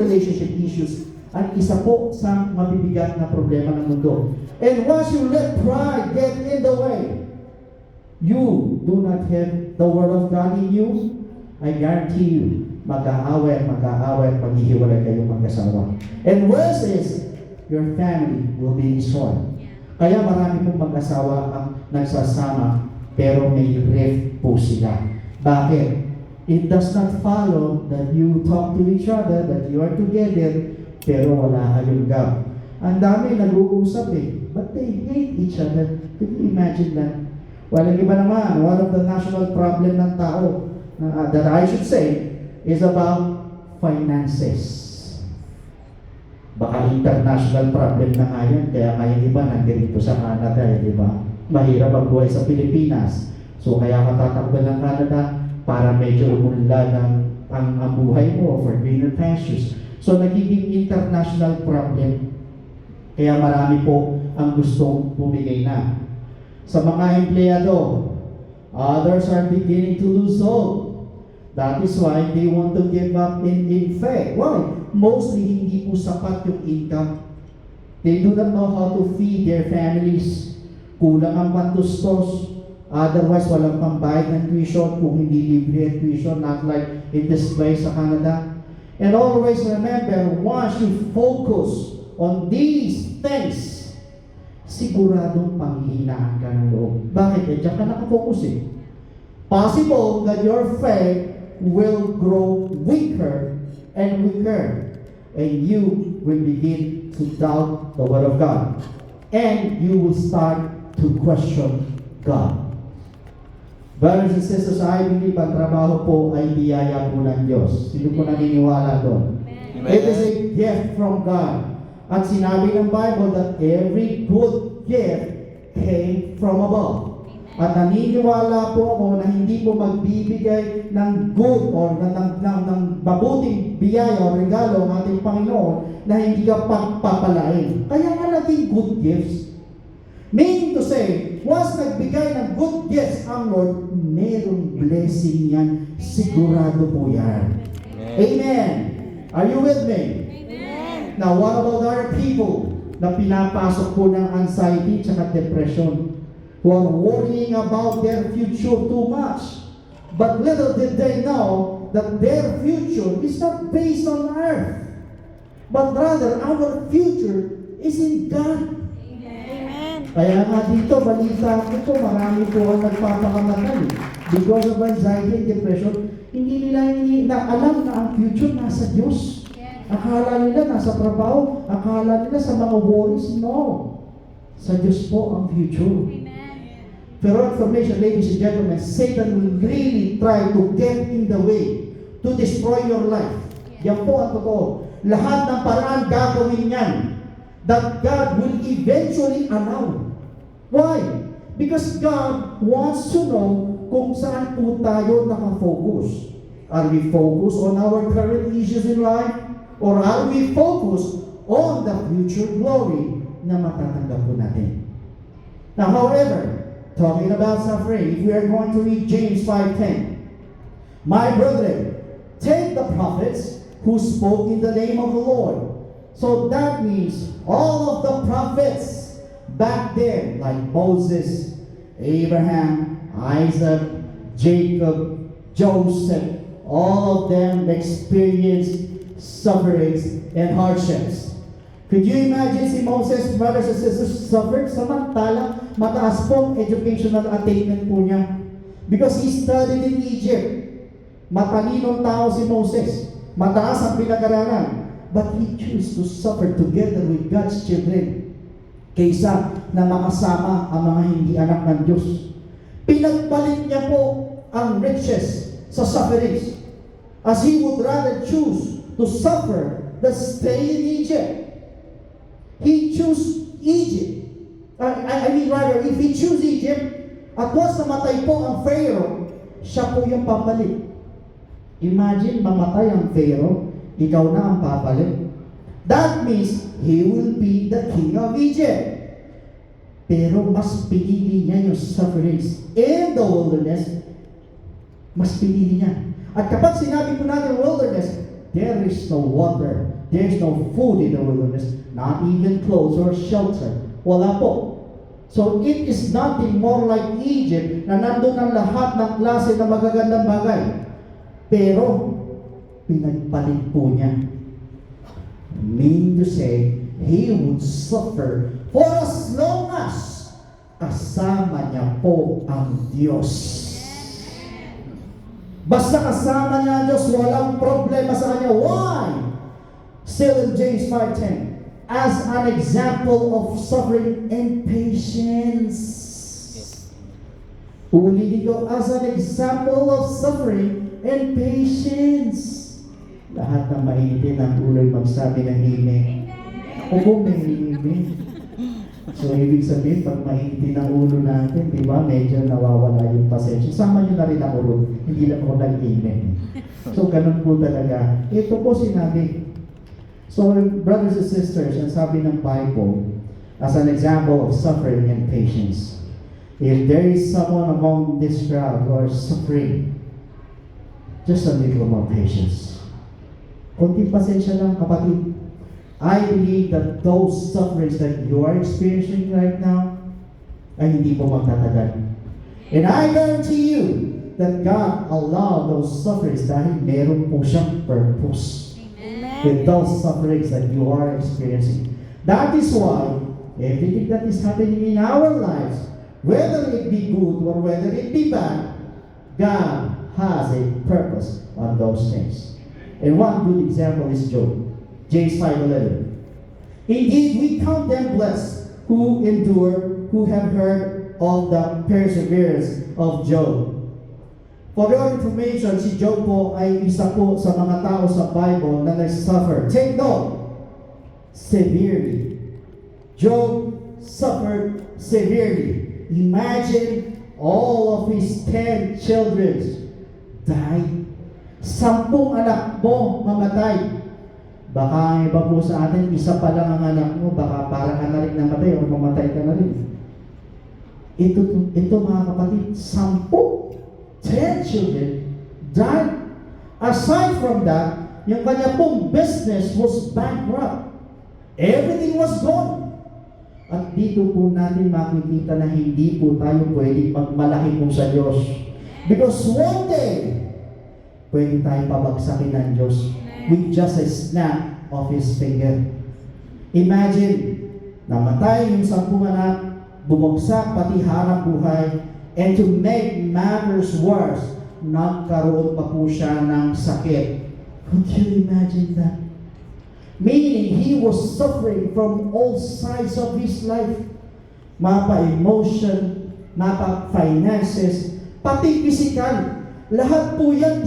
relationship issues ay isa po sa mabibigat na problema ng mundo. And once you let pride get in the way, you do not have the Word of God in you, I guarantee you, mag-aaway at maghihiwalay kayong mag-asawa. And worse is, your family will be destroyed. Kaya marami pong mag-asawa ang nagsasama, pero may rift po sila. Bakit? It does not follow that you talk to each other, that you are together, pero wala kayong gap. Ang dami nag-uusap but they hate each other. Can you imagine that? Walang iba naman, one of the national problem ng tao, that I should say, is about finances. Baka international problem na nga yan, kaya kayong iba nandito sa Canada, di ba? Mahirap ang buhay sa Pilipinas. So kaya katatakbo ng Canada para medyo umunlad ang buhay mo for greener pastures. So nagiging international problem. Kaya marami po ang gustong bumigay na. Sa mga empleyado, others are beginning to lose hope. That is why they want to give up in faith. Why? Mostly hindi po sapat yung income. They do not know how to feed their families. Kulang ang pantustos. Otherwise, walang pambayad ng tuition kung hindi libre ang tuition, not like in this place sa Canada. And always remember, once you focus on these things, siguradong panghihinaan ka ng loob. Bakit? Diyan ka nakafocus Possible that your faith will grow weaker and weaker, and you will begin to doubt the Word of God, and you will start to question God. Brothers and sisters, I believe ang trabaho po ay biyaya po ng Diyos. Sino po naniniwala doon? It is a gift from God. At sinabi ng Bible that every good gift came from above. At naniniwala po ako na hindi po magbibigay ng good or ng mabuting biyaya o regalo ng ating Panginoon na hindi ka pagpapalain. Kaya nga naging good gifts. Meaning to say, once nagbigay ng good gifts ang Lord, merong blessing yan. Sigurado po yan. Amen. Are you with me? Amen. Now, what about other people na pinapasok po ng anxiety at depression, who are worrying about their future too much? But little did they know that their future is not based on earth, but rather our future is in God. Kaya nga dito, balita ko, marami po ang nagpapakamatay. Because of anxiety and depression, hindi nila alam na ang future nasa Diyos. Akala nila nasa trabaho, akala nila sa mga worries. No. Sa Diyos po ang future. Pero information, ladies and gentlemen, Satan will really try to get in the way to destroy your life. Yan po ang totoo. Lahat ng paraan gagawin yan that God will eventually allow. Why? Because God wants to know kung saan po tayo nakafocus. Are we focused on our current issues in life? Or are we focused on the future glory na matatanggap po natin? Now, however, talking about suffering, if we are going to read James 5:10, my brethren, take the prophets who spoke in the name of the Lord. So that means all of the prophets back then, like Moses, Abraham, Isaac, Jacob, Joseph, all of them experienced sufferings and hardships. Could you imagine si Moses, brothers and sisters, suffered? Samantala, mataas pong educational attainment po niya. Because he studied in Egypt. Matalinong tao si Moses. Mataas ang pinag-aralan. But he chose to suffer together with God's children kaysa na makasama ang mga hindi anak ng Diyos. Pinagpalit niya po ang riches sa sufferings, as he would rather choose to suffer than stay in Egypt. He chose Egypt. If he choose Egypt, at once namatay po ang Pharaoh, siya po yung papalit. Imagine, mamatay ang Pharaoh, ikaw na ang papalit. That means, he will be the king of Egypt. Pero mas pinili niya yung sufferings in the wilderness. Mas pinili niya. At kapag sinabi po natin wilderness, there is no water, there is no food in the wilderness, not even clothes or shelter. Wala po. So it is nothing more like Egypt na nandun ang lahat ng klase ng magagandang bagay. Pero, pinagpalit po niya. Meaning to say, he would suffer for as long as kasama niya po ang Diyos. Basta kasama niya ang Diyos, walang problema sa kanya. Why? Still in James 5:10, as an example of suffering and patience. Uulitin ko, as an example of suffering and patience. Lahat ng mainitin ang ulo'y magsabi ng amen. Opo, may amen. So, ibig sabihin, pag mainitin ang ulo natin, di ba, medyo nawawala yung pasensya. Sama nyo na rin ako ron. Hindi lang ako nag-amen. So, ganun po talaga. Ito po sinabi. So, brothers and sisters, ang sabi ng Bible, as an example of suffering and patience, if there is someone among this crowd who are suffering, just a little more patience. Kunting pasensya lang, kapatid. I believe that those sufferings that you are experiencing right now ay hindi po magtatagal. And I guarantee you that God allowed those sufferings dahil meron po siyang purpose. Amen. With those sufferings that you are experiencing. That is why everything that is happening in our lives, whether it be good or whether it be bad, God has a purpose on those things. And one good example is Job. James 5:11. Indeed, we count them blessed who endure, who have heard of the perseverance of Job. For your information, si Job po ay isa po sa mga tao sa Bible na nag-suffer. Take note, severely. Job suffered severely. Imagine all of his 10 children died. 10 anak mo mamatay. Baka ang iba po sa atin, isa pa lang ang anak mo, baka parang ka na rin namatay o mamatay ka na rin. Ito mga kapatid, 10 children died. Aside from that, yung kanya pong business was bankrupt. Everything was gone. At dito po natin makikita na hindi po tayo pwedeng magmalaki po sa Diyos. Because one day, pwede tayo pabagsakin ng Diyos with just a snap of His finger. Imagine, namatay yung 10 anak, bumagsak pati hanap buhay, and to make matters worse, nagkaroon pa po siya ng sakit. Could you imagine that? Meaning, he was suffering from all sides of his life. Mapa-emotion, mapa-finances, pati physical. Lahat po yan